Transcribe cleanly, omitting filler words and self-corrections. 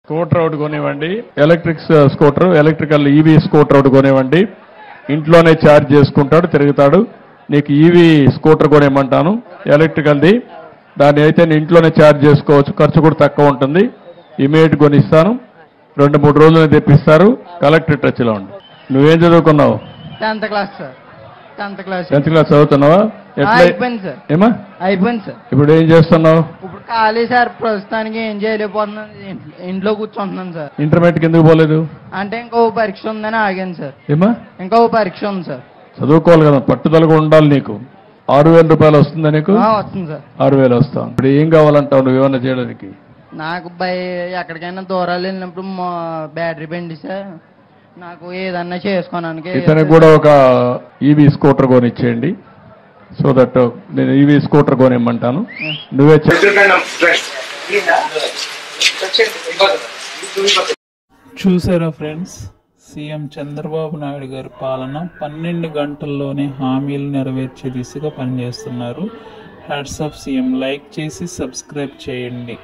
Scooter ఒకటి కొనివ్వండి, electric scooter, electrical EV scooter ఒకటి కొనివ్వండి. ఇంట్లోనే ఛార్జ్ చేసుకుంటాడు, తిరుగుతాడు. నీకు ఈవీ స్కూటర్ కొనివ్వమంటాను, ఎలక్ట్రికల్ది. దాన్ని అయితే ఇంట్లోనే ఛార్జ్ చేసుకోవచ్చు, ఖర్చు కూడా తక్కువ ఉంటుంది. ఇమీడియట్ కొనిస్తాను, 2-3 రోజులు తెప్పిస్తారు. కలెక్టర్ టచ్లో ఉండి. నువ్వేం చదువుకున్నావు? 10th class sir. 10th class చదువుతున్నావా? అయిపోయింది సార్. ఏమా అయిపోయింది సార్. ఇప్పుడు ఏం చేస్తున్నావు? ఇప్పుడు ఖాళీ సార్, ప్రస్తుతానికి ఏం చేయలేకపోతున్నాను, ఇంట్లో కూర్చుంటున్నాను సార్. ఇంటర్మీడియట్కి ఎందుకు పోలేదు? అంటే ఇంకో పరీక్ష ఉందని ఆగాను సార్. ఏమా? ఇంకో పరీక్ష ఉంది సార్. చదువుకోవాలి కదా, పట్టుదలగా ఉండాలి. నీకు 6,000 రూపాయలు వస్తుందా? నీకు వస్తుంది సార్. 6,000 వస్తాం. ఇప్పుడు ఏం కావాలంటావు నువ్వేమన్నా చేయడానికి? నాకు ఎక్కడికైనా దూరాలు వెళ్ళినప్పుడు బ్యాటరీ బండి సార్, నాకు ఏదన్నా చేసుకోవడానికి. ఇతనికి కూడా ఒక ఈవీ స్కూటర్ కొనిచ్చేయండి, సో దట్ నేను ఈవీ స్కూటర్ కొనిమ్మంటాను. నువ్వే చూసారా ఫ్రెండ్స్, సీఎం చంద్రబాబు నాయుడు గారి పాలన 12 గంటల్లోనే హామీలు నెరవేర్చే దిశగా పనిచేస్తున్నారు. Hats off CM. లైక్ చేసి సబ్స్క్రైబ్ చేయండి.